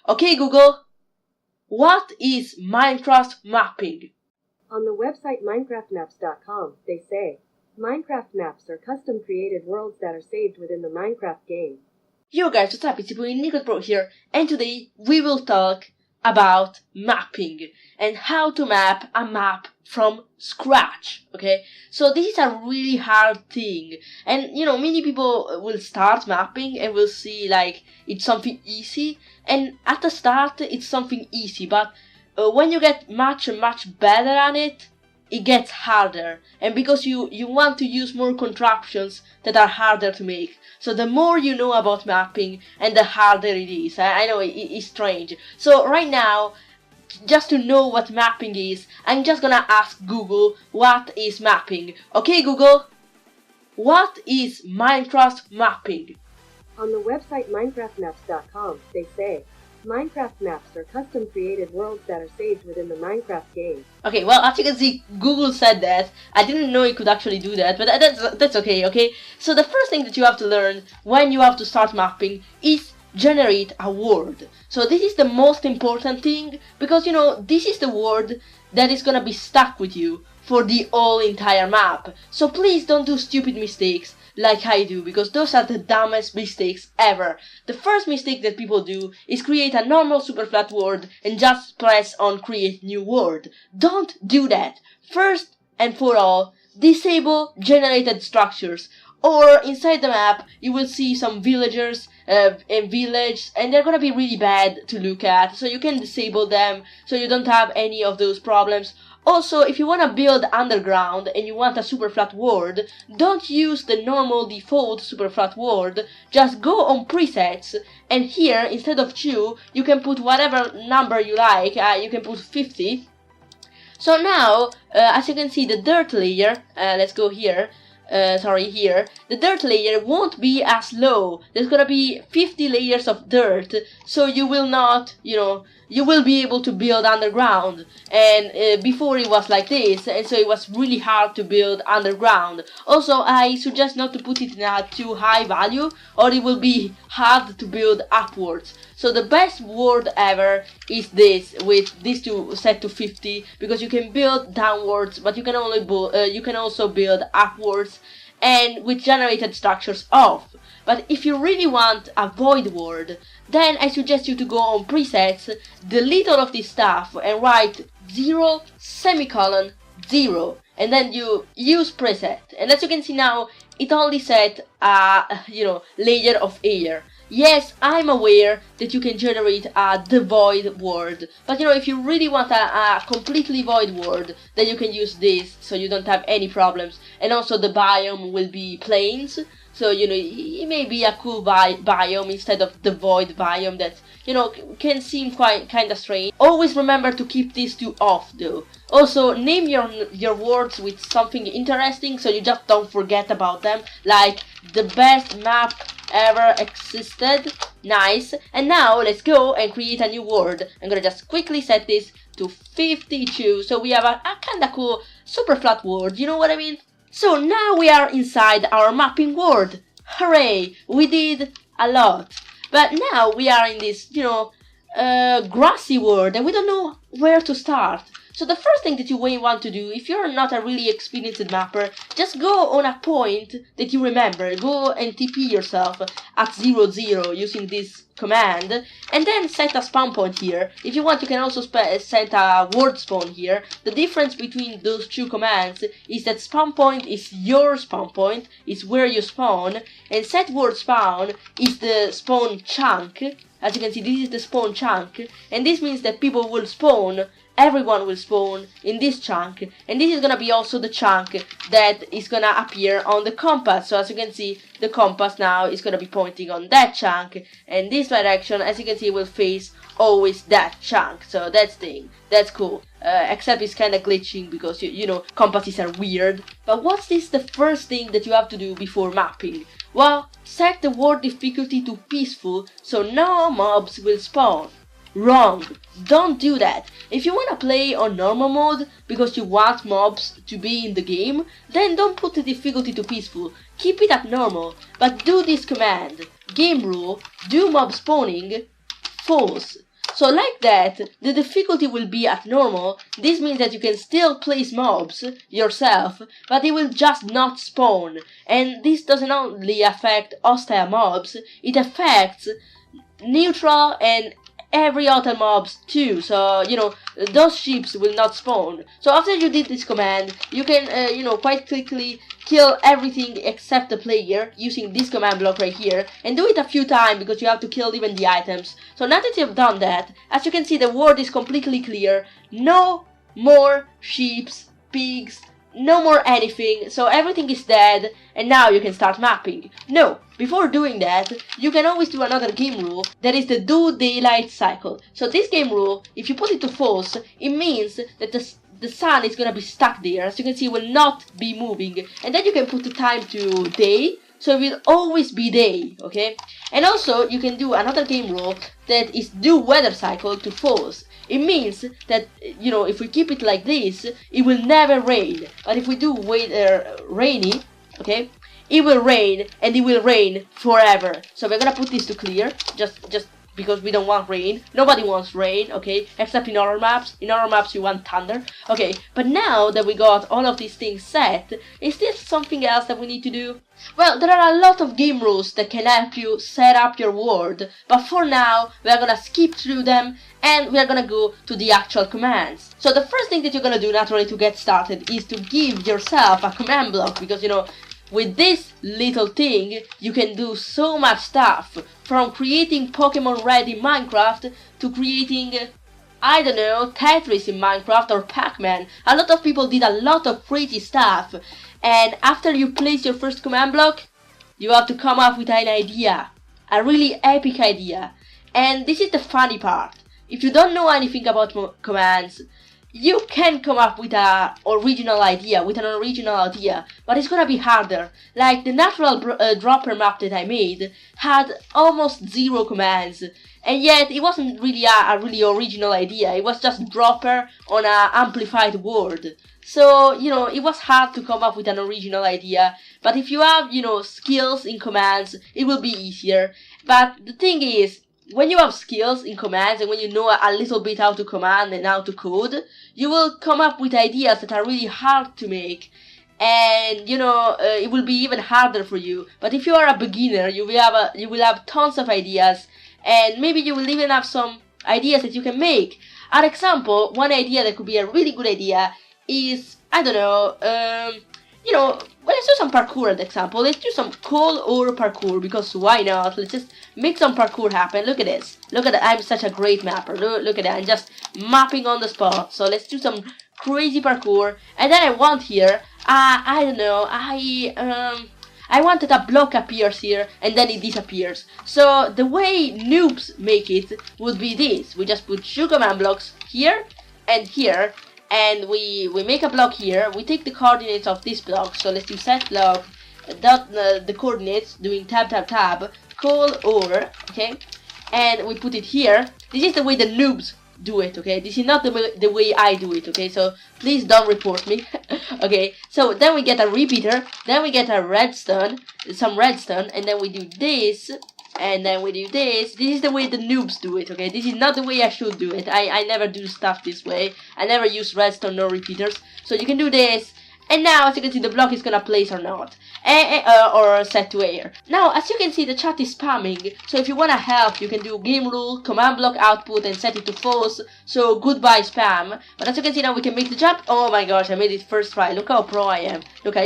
Okay Google, what is Minecraft mapping? On the website minecraftmaps.com, they say, Minecraft maps are custom-created worlds that are saved within the Minecraft game. Yo guys, what's up? It's your boy NicoPro here, and today we will talk about mapping and how to map a map from scratch, okay? So this is a really hard thing, and many people will start mapping and will see like it's something easy, and at the start it's something easy, but when you get much better at it, it gets harder, and because you want to use more contraptions that are harder to make. So the more you know about mapping, and the harder it is. I know it's strange. So right now, just to know what mapping is, I'm just gonna ask Google what is mapping. Okay Google, what is Minecraft mapping? On the website minecraftmaps.com, they say, Minecraft maps are custom-created worlds that are saved within the Minecraft game. Okay, well, as you can see, Google said that. I didn't know it could actually do that, but that's okay, okay? So the first thing that you have to learn when you have to start mapping is generate a word. So this is the most important thing, because, this is the word that is gonna be stuck with you for the whole entire map. So please don't do stupid mistakes like I do, because those are the dumbest mistakes ever. The first mistake that people do is create a normal super flat word and just press on create new word. Don't do that. First and for all, disable generated structures, or inside the map you will see some villagers and village, and they're gonna be really bad to look at, so you can disable them so you don't have any of those problems. Also, if you want to build underground and you want a super flat world, don't use the normal default super flat world, just go on presets, and here, instead of 2, you can put whatever number you like, you can put 50. So now, as you can see, the dirt layer, let's go here, here, the dirt layer won't be as low. There's gonna be 50 layers of dirt, so you will not, you will be able to build underground. And before it was like this, and so it was really hard to build underground. Also, I suggest not to put it in a too high value, or it will be hard to build upwards. So the best word ever is this, with these two set to 50, because you can build downwards, but you can only you can also build upwards, and with generated structures off. But if you really want a void word, then I suggest you to go on presets, delete all of this stuff, and write 0, semicolon, 0, and then you use preset. And as you can see now, it only set a layer of air. Yes, I'm aware that you can generate the void word, but if you really want a completely void word, then you can use this, so you don't have any problems. And also the biome will be plains, so it may be a cool biome instead of the void biome that can seem kinda strange. Always remember to keep these two off though. Also, name your words with something interesting, so you just don't forget about them, like the best map ever existed. Nice. And now let's go and create a new word. I'm gonna just quickly set this to 52, so we have a kinda cool super flat word, you know what I mean? So now we are inside our mapping world. Hooray! We did a lot. But now we are in this, grassy world, and we don't know where to start. So the first thing that you may want to do, if you're not a really experienced mapper, just go on a point that you remember. Go and TP yourself at 0, 0 using this command, and then set a spawn point here. If you want, you can also set a word spawn here. The difference between those two commands is that spawn point is your spawn point, is where you spawn, and set word spawn is the spawn chunk. As you can see, this is the spawn chunk, and this means that people will spawn, everyone will spawn in this chunk, and this is gonna be also the chunk that is gonna appear on the compass. So as you can see, the compass now is gonna be pointing on that chunk, and this direction, as you can see, will face always that chunk. So that's cool. Except it's kinda glitching because compasses are weird. But what's the first thing that you have to do before mapping? Well, set the word difficulty to peaceful so no mobs will spawn. Wrong. Don't do that. If you wanna play on normal mode because you want mobs to be in the game, then don't put the difficulty to peaceful. Keep it at normal, but do this command. Game rule, do mob spawning, false. So like that, the difficulty will be at normal. This means that you can still place mobs yourself, but it will just not spawn. And this doesn't only affect hostile mobs, it affects neutral and every other mobs too. So those ships will not spawn. So after you did this command, you can quite quickly kill everything except the player using this command block right here, and do it a few times because you have to kill even the items. So now that you've done that, as you can see, the world is completely clear. No more sheeps, pigs, no more anything, so everything is dead, and now you can start mapping. No, before doing that, you can always do another game rule, that is the do daylight cycle. So this game rule, if you put it to false, it means that the sun is gonna be stuck there. As you can see, it will not be moving, and then you can put the time to day, so it will always be day, okay? And also, you can do another game rule that is do weather cycle to false. It means that, if we keep it like this, it will never rain. But if we do weather rainy, okay, it will rain, and it will rain forever. So we're gonna put this to clear, just because we don't want rain. Nobody wants rain, okay, except in our maps. In our maps you want thunder. Okay, but now that we got all of these things set, is there something else that we need to do? Well, there are a lot of game rules that can help you set up your world, but for now we are gonna skip through them and we are gonna go to the actual commands. So the first thing that you're gonna do naturally to get started is to give yourself a command block, because with this little thing, you can do so much stuff, from creating Pokemon Red in Minecraft to creating, I don't know, Tetris in Minecraft or Pac-Man. A lot of people did a lot of crazy stuff, and after you place your first command block, you have to come up with an idea, a really epic idea. And this is the funny part. If you don't know anything about commands, you can come up with an original idea, but it's gonna be harder. Like the natural dropper map that I made had almost 0 commands, and yet it wasn't really a really original idea. It was just dropper on an amplified world. So, it was hard to come up with an original idea, but if you have, skills in commands, it will be easier. But the thing is, when you have skills in commands and when you know a little bit how to command and how to code, you will come up with ideas that are really hard to make, and it will be even harder for you. But if you are a beginner, you will have tons of ideas, and maybe you will even have some ideas that you can make. For example, one idea that could be a really good idea is, I don't know, let's do some parkour as example. Let's do some coal ore parkour, because why not? Let's just make some parkour happen. Look at this. Look at that. I'm such a great mapper. Look at that. I'm just mapping on the spot. So let's do some crazy parkour. And then I want here, I don't know, I want that a block appears here and then it disappears. So the way noobs make it would be this. We just put 2 command blocks here and here, and we make a block here. We take the coordinates of this block, so let's do set block dot the coordinates, doing tab tab tab coal ore, okay, and we put it here. This is the way the noobs do it, okay? This is not the way I do it, okay? So please don't report me. Okay, so then we get a repeater, then we get a redstone, some redstone, and then we do this, and then we do this. This is the way the noobs do it, okay? This is not the way I should do it. I never do stuff this way. I never use redstone nor repeaters. So you can do this, and now as you can see the block is gonna place or not, or set to air. Now as you can see the chat is spamming, so if you wanna help you can do game rule, command block output and set it to false, so goodbye spam. But as you can see now we can make the jump. Oh my gosh, I made it first try. Look how pro I am. Look, I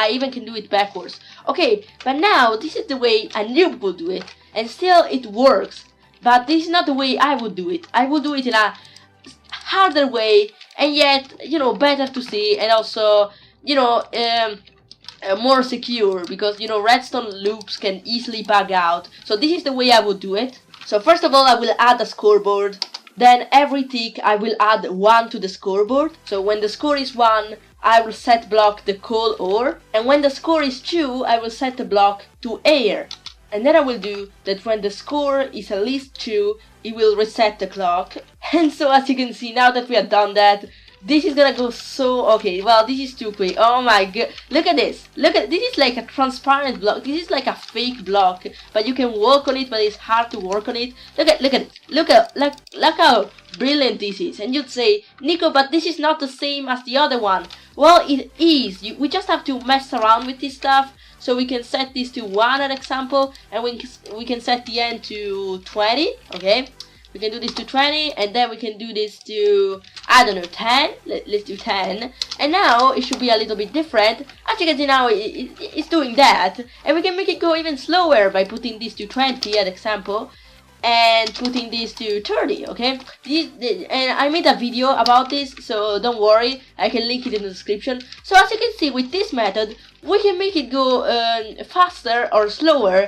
even can do it backwards. Okay, but now this is the way a noob would do it, and still it works. But this is not the way I would do it. I would do it in a harder way, and yet, better to see, and also, more secure, because, redstone loops can easily bug out. So this is the way I would do it. So first of all, I will add a scoreboard. Then every tick, I will add 1 to the scoreboard. So when the score is 1, I will set block the coal ore. And when the score is 2, I will set the block to air. And then I will do that when the score is at least 2, it will reset the clock. And so as you can see, now that we have done that, This is gonna go so okay. Well, this is too quick. Oh my god! Look at this. Look at this. Is like a transparent block. This is like a fake block, but you can work on it. But it's hard to work on it. Look at it. Look how brilliant this is. And you'd say, Nico, but this is not the same as the other one. Well, it is. We just have to mess around with this stuff. So we can set this to 1, an example, and we can set the end to 20. Okay. We can do this to 20, and then we can do this to, I don't know, 10. Let's do 10. And now it should be a little bit different. As you can see now, it's doing that. And we can make it go even slower by putting this to 20, an example, and putting this to 30, okay? And I made a video about this, so don't worry. I can link it in the description. So as you can see, with this method, we can make it go faster or slower,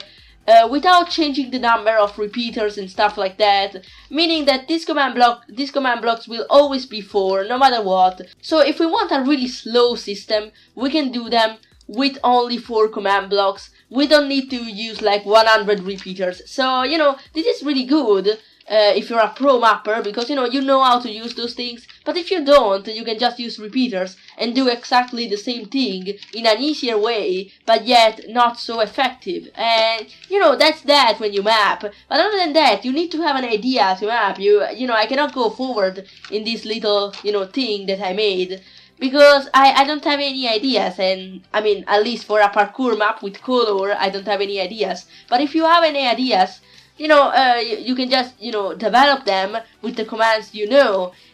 without changing the number of repeaters and stuff like that, meaning that these command blocks will always be 4 no matter what. So if we want a really slow system, we can do them with only 4 command blocks. We don't need to use like 100 repeaters. So you know, this is really good if you're a pro mapper, because you know how to use those things. But if you don't, you can just use repeaters and do exactly the same thing in an easier way, but yet not so effective. And you know, that's that when you map. But other than that, you need to have an idea to map. You know, I cannot go forward in this little thing that I made, because I don't have any ideas. And I mean, at least for a parkour map with color, I don't have any ideas. But if you have any ideas, you can just develop them with the commands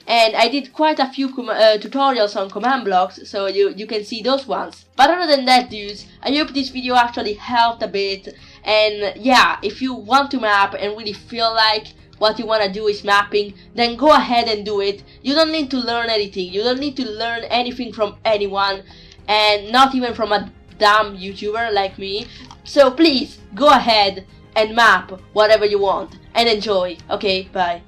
and I did quite a few tutorials on command blocks, so you can see those ones. But other than that, dudes, I hope this video actually helped a bit. And yeah, if you want to map and really feel like what you want to do is mapping, then go ahead and do it. You don't need to learn anything. You don't need to learn anything from anyone, and not even from a dumb YouTuber like me. So please, go ahead and map whatever you want and enjoy. Okay, bye.